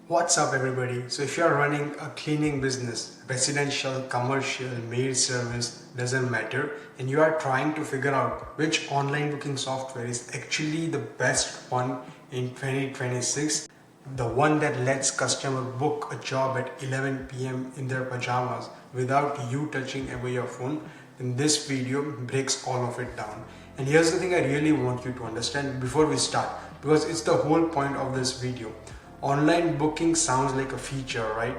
What's up everybody? So if you are running a cleaning business, residential, commercial, maid service, doesn't matter, and you are trying to figure out which online booking software is actually the best one in 2026, the one that lets customer book a job at 11 p.m. in their pajamas without you touching ever your phone, then this video breaks all of it down. And here's the thing I really want you to understand before we start, because it's the whole point of this video. Online booking sounds like a feature, right?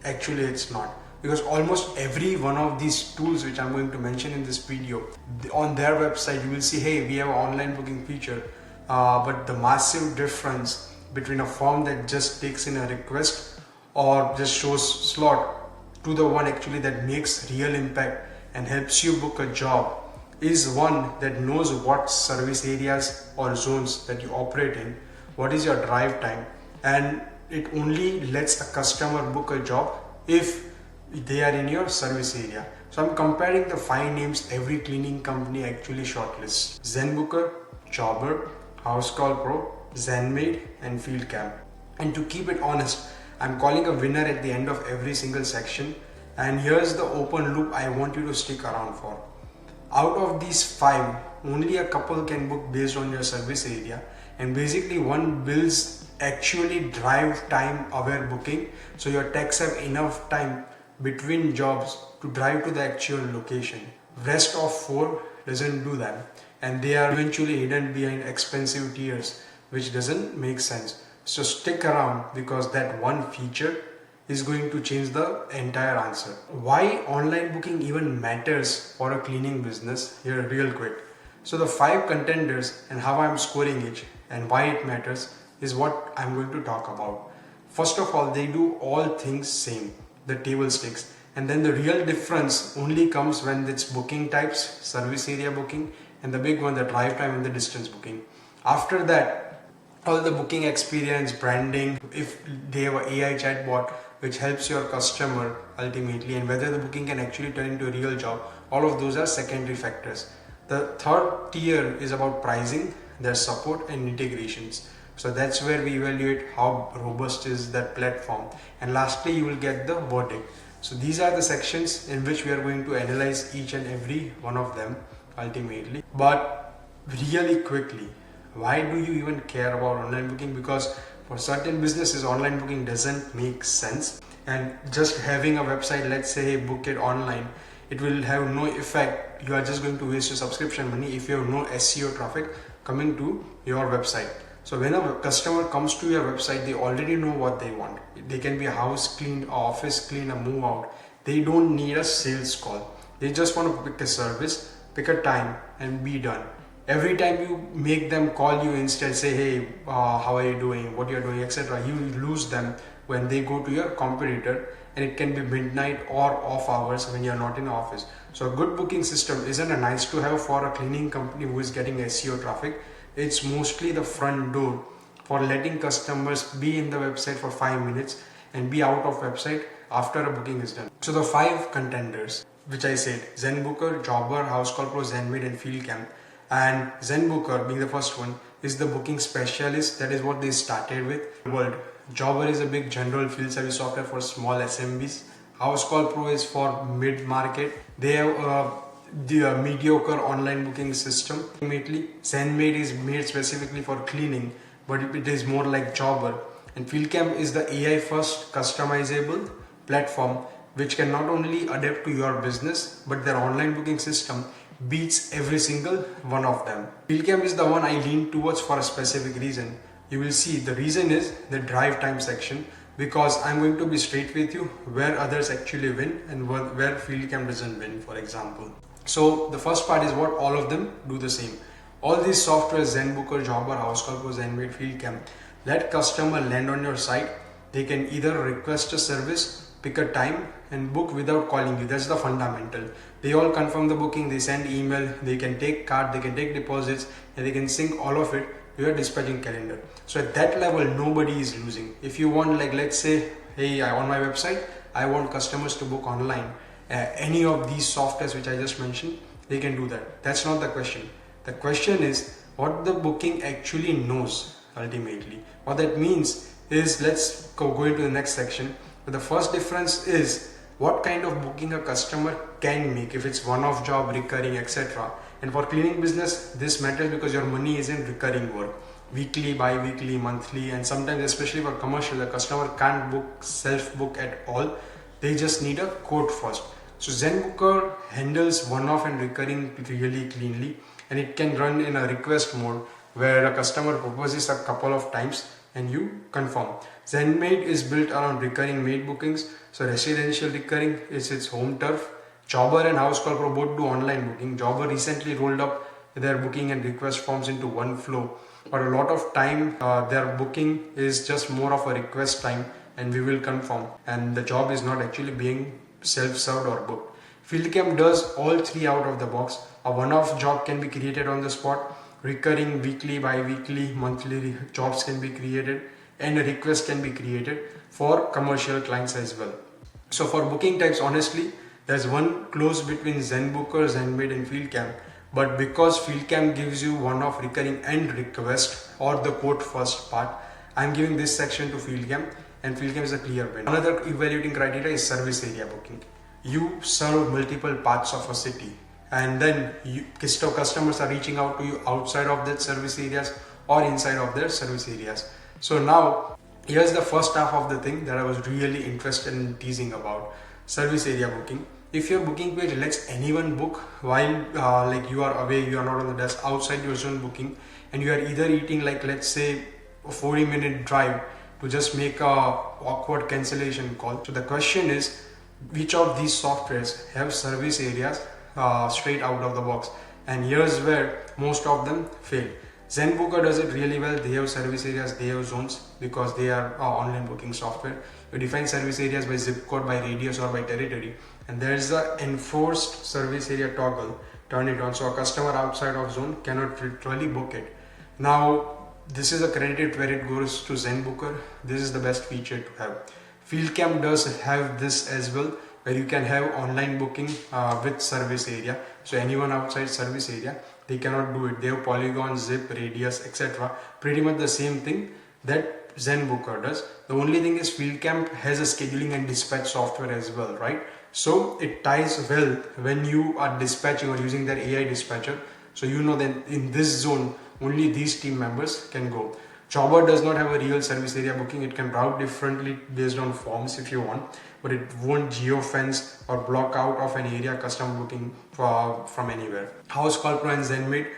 Actually, it's not, because almost every one of these tools which I'm going to mention in this video, on their website you will see, hey, we have an online booking feature, but the massive difference between a form that just takes in a request or just shows slot to the one actually that makes real impact and helps you book a job is one that knows what service areas or zones that you operate in, what is your drive time, and it only lets a customer book a job if they are in your service area. So I'm comparing the 5 names every cleaning company actually shortlists: Zenbooker, Jobber, Housecall Pro, ZenMaid and FieldCamp. And to keep it honest, I'm calling a winner at the end of every single section, and here's the open loop I want you to stick around for. Out of these 5, only a couple can book based on your service area, and basically one builds actually drive time aware booking, so your techs have enough time between jobs to drive to the actual location. Rest of 4 doesn't do that, and they are eventually hidden behind expensive tiers, which doesn't make sense. So stick around, because that one feature is going to change the entire answer. Why online booking even matters for a cleaning business, here real quick. So the 5 contenders and how I'm scoring each and why it matters is what I'm going to talk about. First of all, they do all things same, the table stakes, and then the real difference only comes when it's booking types, service area booking, and the big one, the drive time and the distance booking. After that, all the booking experience, branding, if they have an AI chatbot which helps your customer ultimately, and whether the booking can actually turn into a real job, all of those are secondary factors. The third tier is about pricing, their support and integrations. So that's where we evaluate how robust is that platform. And lastly, you will get the verdict. So these are the sections in which we are going to analyze each and every one of them ultimately. But really quickly, why do you even care about online booking? Because for certain businesses, online booking doesn't make sense. And just having a website, let's say, book it online, it will have no effect. You are just going to waste your subscription money if you have no SEO traffic coming to your website. So when a customer comes to your website, they already know what they want. They can be a house clean, a office clean, a move out. They don't need a sales call. They just want to pick a service, pick a time and be done. Every time you make them call you instead, say, hey, how are you doing, what you're doing, etc., you lose them when they go to your competitor, and it can be midnight or off hours when you're not in office. So a good booking system isn't a nice to have for a cleaning company who is getting SEO traffic. It's mostly the front door for letting customers be in the website for 5 minutes and be out of website after a booking is done. So the 5 contenders, which I said, Zenbooker, Jobber, Housecall Pro, ZenMaid and FieldCamp. And Zenbooker, being the first one, is the booking specialist. That is what they started with. World. Jobber is a big general field service software for small SMBs. Housecall Pro is for mid-market. They have the mediocre online booking system. Ultimately, ZenMaid is made specifically for cleaning, but it is more like Jobber. And FieldCamp is the AI first customizable platform which can not only adapt to your business, but their online booking system beats every single one of them. FieldCamp is the one I lean towards for a specific reason. You will see the reason is the drive time section, because I'm going to be straight with you where others actually win and where FieldCamp doesn't win, for example. So the first part is what all of them do the same. All these softwares, Zenbooker, Jobber, Housecall Pro, ZenMaid, FieldCamp, let customer land on your site. They can either request a service, pick a time and book without calling you. That's the fundamental. They all confirm the booking, they send email, they can take card, they can take deposits, and they can sync all of it to your dispatching calendar. So at that level, nobody is losing. If you want, like, let's say, hey, on my website, I want customers to book online. Any of these softwares which I just mentioned, they can do that. That's not the question. The question is what the booking actually knows ultimately. What that means is, let's go into the next section. But the first difference is what kind of booking a customer can make, if it's one-off job, recurring, etc. And for cleaning business, this matters because your money is in recurring work, weekly, bi-weekly, monthly, and sometimes, especially for commercial, the customer can't book, self-book at all. They just need a quote first. So Zenbooker handles one-off and recurring really cleanly, and it can run in a request mode where a customer proposes a couple of times and you confirm. ZenMaid is built around recurring maid bookings, so residential recurring is its home turf. Jobber and Housecall Pro both do online booking. Jobber recently rolled up their booking and request forms into one flow, but a lot of time their booking is just more of a request time and we will confirm, and the job is not actually being self-served or booked. FieldCamp does all three out of the box. A one-off job can be created on the spot, recurring weekly, bi-weekly, monthly jobs can be created, and a request can be created for commercial clients as well. So for booking types, honestly, there's one close between Zenbooker, ZenMaid and FieldCamp, but because FieldCamp gives you one-off, recurring and request, or the quote first part, I'm giving this section to FieldCamp, and FieldCamp is a clear win. Another evaluating criteria is service area booking. You serve multiple parts of a city, and then customers are reaching out to you outside of that service areas or inside of their service areas. So now here's the first half of the thing that I was really interested in teasing about: service area booking. If your booking page lets anyone book while like you are away, you are not on the desk, outside your zone booking, and you are either eating, like let's say a 40-minute drive to just make a awkward cancellation call. So the question is, which of these softwares have service areas straight out of the box? And here's where most of them fail. Zenbooker does it really well. They have service areas, they have zones, because they are online booking software. You define service areas by zip code, by radius, or by territory, and there is a enforced service area toggle. Turn it on so a customer outside of zone cannot literally book it. Now this is a credit where it goes to Zenbooker. This is the best feature to have. FieldCamp does have this as well, where you can have online booking with service area. So anyone outside service area, they cannot do it. They have polygon, zip, radius, etc. Pretty much the same thing that Zenbooker does. The only thing is FieldCamp has a scheduling and dispatch software as well, right? So it ties well when you are dispatching or using their AI dispatcher. So you know that in this zone, only these team members can go. Jobber does not have a real service area booking. It can route differently based on forms if you want, but it won't geofence or block out of an area custom booking from anywhere. Housecall Pro and ZenMaid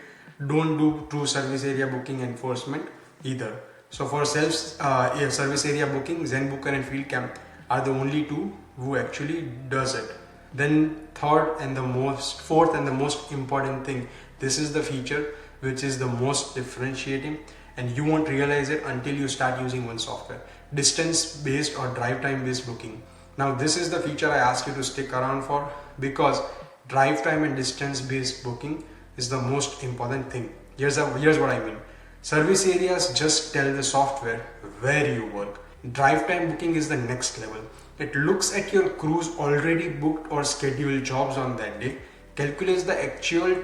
don't do true service area booking enforcement either. So for service area booking, Zenbooker and FieldCamp are the only two who actually does it. Then fourth and the most important thing, this is the feature which is the most differentiating, and you won't realize it until you start using one software: distance based or drive time based booking. Now this is the feature I ask you to stick around for, because drive time and distance based booking is the most important thing. Here's what I mean. Service areas just tell the software where you work. Drive time booking is the next level. It looks at your crews already booked or scheduled jobs on that day, calculates the actual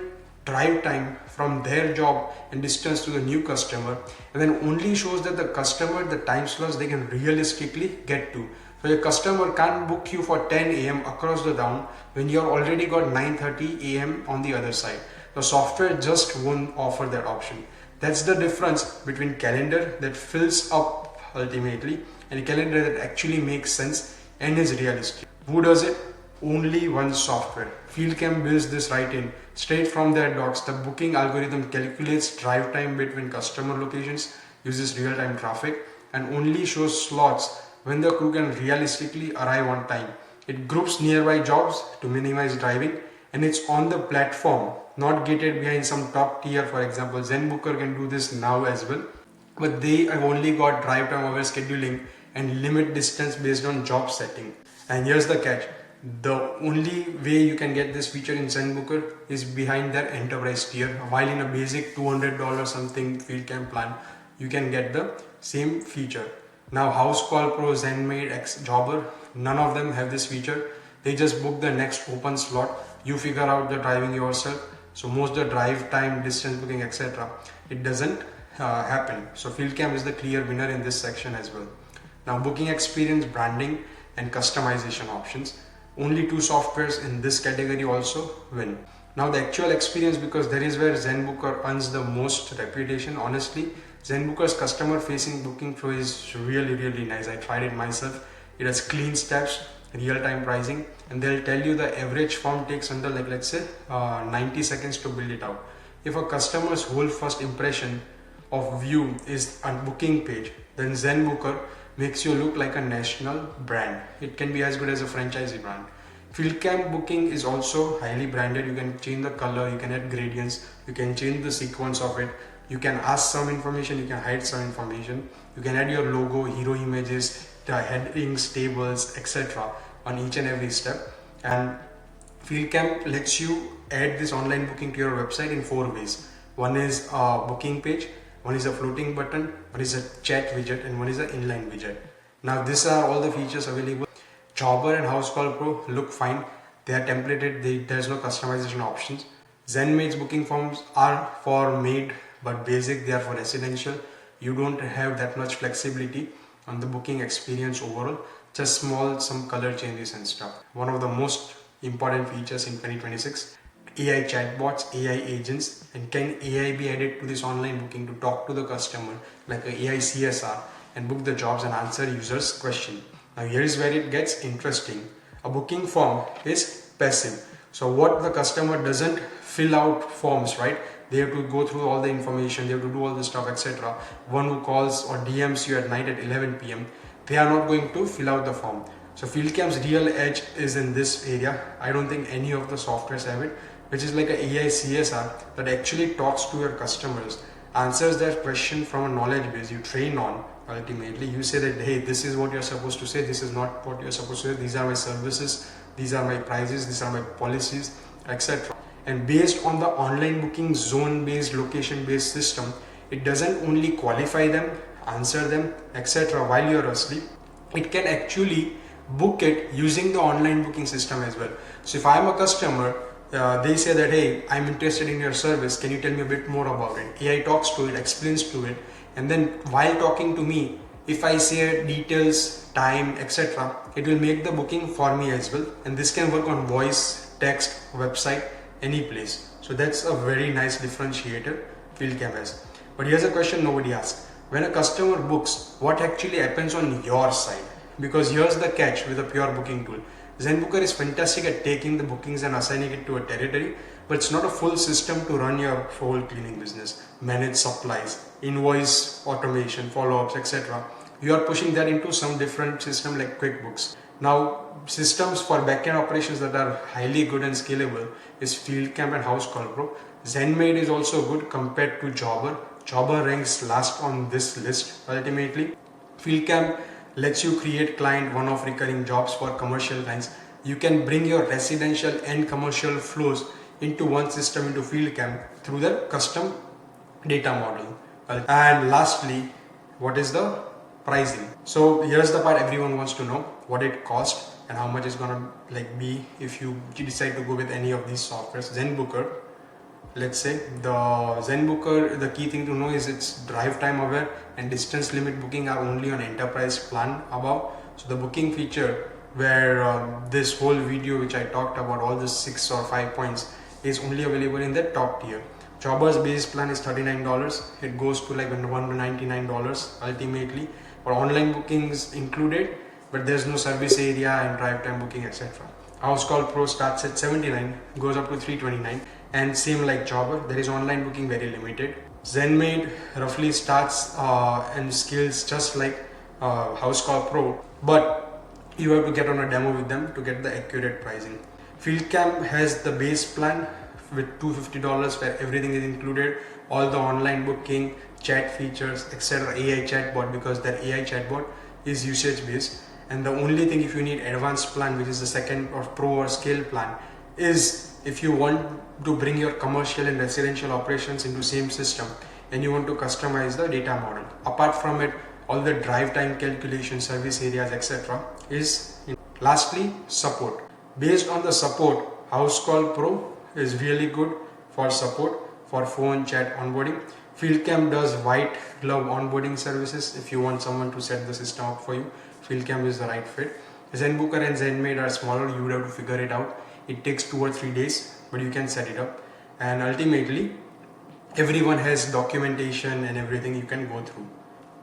drive time from their job and distance to the new customer, and then only shows that the customer the time slots they can realistically get to. So your customer can't book you for 10 a.m. across the town when you have already got 9:30 a.m. on the other side. The software just won't offer that option. That's the difference between calendar that fills up ultimately and a calendar that actually makes sense and is realistic. Who does it? Only one software. FieldCamp builds this right in. Straight from their docs, the booking algorithm calculates drive time between customer locations, uses real-time traffic, and only shows slots when the crew can realistically arrive on time. It groups nearby jobs to minimize driving, and it's on the platform, not gated behind some top tier. For example, Zenbooker can do this now as well, but they have only got drive time over scheduling and limit distance based on job setting. And here's the catch: the only way you can get this feature in Zenbooker is behind their enterprise tier, while in a basic $200 something FieldCamp plan, you can get the same feature. Now Housecall Pro, ZenMaid, Jobber, none of them have this feature. They just book the next open slot. You figure out the driving yourself. So most the drive time, distance booking, etc. It doesn't happen. So FieldCamp is the clear winner in this section as well. Now booking experience, branding and customization options. Only two softwares in this category also win. Now the actual experience, because there is where Zenbooker earns the most reputation. Honestly, Zenbooker's customer facing booking flow is really nice. I tried it myself. It has clean steps, real-time pricing, and they'll tell you the average form takes under, like, let's say 90 seconds to build it out. If a customer's whole first impression of view is a booking page, then Zenbooker makes you look like a national brand. It can be as good as a franchisee brand. FieldCamp booking is also highly branded. You can change the color, you can add gradients, you can change the sequence of it, you can ask some information, you can hide some information, you can add your logo, hero images, the headings, tables, etc. on each and every step. And FieldCamp lets you add this online booking to your website in 4 ways. One is a booking page, one is a floating button, one is a chat widget, and one is an inline widget. Now these are all the features available. Jobber and Housecall Pro look fine. They are templated, there's no customization options. ZenMaid's booking forms are for Maid but basic, they are for residential. You don't have that much flexibility on the booking experience overall, just some color changes and stuff. One of the most important features in 2026, AI chatbots, AI agents, and can AI be added to this online booking to talk to the customer like a AI CSR and book the jobs and answer users' question. Now here is where it gets interesting. A booking form is passive. So what the customer doesn't fill out forms, right? They have to go through all the information, they have to do all the stuff, etc. One who calls or DMs you at night at 11 p.m., they are not going to fill out the form. So FieldCamp's real edge is in this area. I don't think any of the softwares have it, which is like an AI CSR that actually talks to your customers, answers their question from a knowledge base you train on. Ultimately, you say that, hey, this is what you're supposed to say, this is not what you're supposed to say, these are my services, these are my prices, these are my policies, etc. And based on the online booking zone-based, location-based system, it doesn't only qualify them, answer them, etc. while you're asleep, it can actually book it using the online booking system as well. So if I'm a customer, they say that, hey, I'm interested in your service, can you tell me a bit more about it? AI talks to it, explains to it, and then while talking to me, if I say details, time, etc., it will make the booking for me as well. And this can work on voice, text, website, any place. So that's a very nice differentiator FieldCamp has. But here's a question nobody asks. When a customer books, what actually happens on your side? Because here's the catch with a pure booking tool. Zenbooker is fantastic at taking the bookings and assigning it to a territory, but it's not a full system to run your whole cleaning business, manage supplies, invoice automation, follow-ups, etc. You are pushing that into some different system like QuickBooks. Now, systems for backend operations that are highly good and scalable is FieldCamp and Housecall Pro. ZenMaid is also good compared to Jobber. Jobber ranks last on this list ultimately. FieldCamp lets you create client one-off recurring jobs for commercial clients. You can bring your residential and commercial flows into one system into FieldCamp through the custom data model. And lastly, what is the pricing? So here's the part everyone wants to know: what it costs and how much it's gonna be if you decide to go with any of these softwares. Zenbooker, let's say the Zenbooker, the key thing to know is it's drive time aware and distance limit booking are only on enterprise plan above. So the booking feature where this whole video which I talked about, all the 6 or 5 points, is only available in the top tier. Jobber's base plan is $39. It goes to like $199 ultimately for online bookings included, but there's no service area and drive time booking, etc. Housecall Pro starts at $79, goes up to $329, and same like Jobber, there is online booking very limited. ZenMaid roughly starts and scales just like Housecall Pro, but you have to get on a demo with them to get the accurate pricing. FieldCamp has the base plan with $250 where everything is included, all the online booking, chat features, etc. AI chatbot, because their AI chatbot is usage based. And the only thing, if you need advanced plan, which is the second or pro or scale plan, is if you want to bring your commercial and residential operations into same system and you want to customize the data model. Apart from it, all the drive time calculation, service areas, etc. is in. Lastly, support. Based on the support, Housecall Pro is really good for support for phone, chat, onboarding. FieldCamp does white glove onboarding services. If you want someone to set the system up for you, FieldCamp is the right fit. Zenbooker and ZenMaid are smaller, you would have to figure it out. It takes 2 or 3 days, but you can set it up. And ultimately, everyone has documentation and everything you can go through.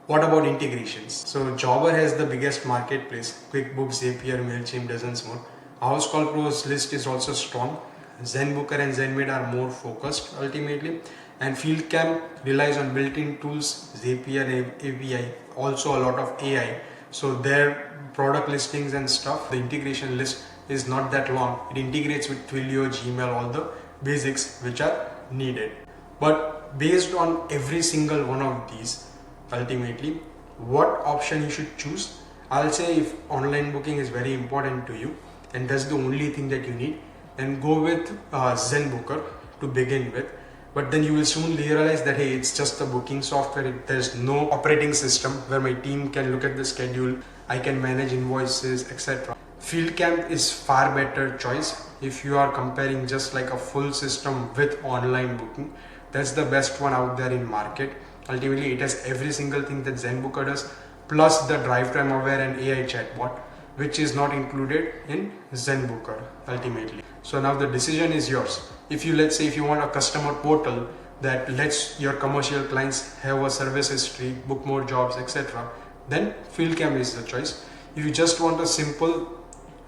What about integrations? So Jobber has the biggest marketplace, QuickBooks, Zapier, MailChimp, dozens more. Housecall Pro's list is also strong. Zenbooker and ZenMaid are more focused ultimately. And FieldCamp relies on built-in tools, Zapier API, also a lot of AI. So their product listings and stuff, the integration list is not that long. It integrates with Twilio, Gmail, all the basics which are needed. But based on every single one of these, ultimately, what option you should choose, I'll say if online booking is very important to you and that's the only thing that you need, then go with Zenbooker to begin with. But then you will soon realize that hey, it's just a booking software. There's no operating system where my team can look at the schedule, I can manage invoices, etc. FieldCamp is far better choice if you are comparing just like a full system with online booking. That's the best one out there in market. Ultimately, it has every single thing that Zenbooker does, plus the drive time aware and AI chatbot, which is not included in Zenbooker ultimately. So now the decision is yours. If you, let's say, if you want a customer portal that lets your commercial clients have a service history, book more jobs, etc., then FieldCamp is the choice. If you just want a simple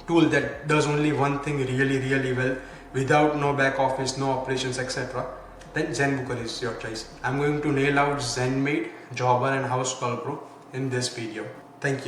tool that does only one thing really well without no back office, no operations, etc., then Zenbooker is your choice. I'm going to nail out ZenMaid, Jobber and Housecall Pro in this video. Thank you.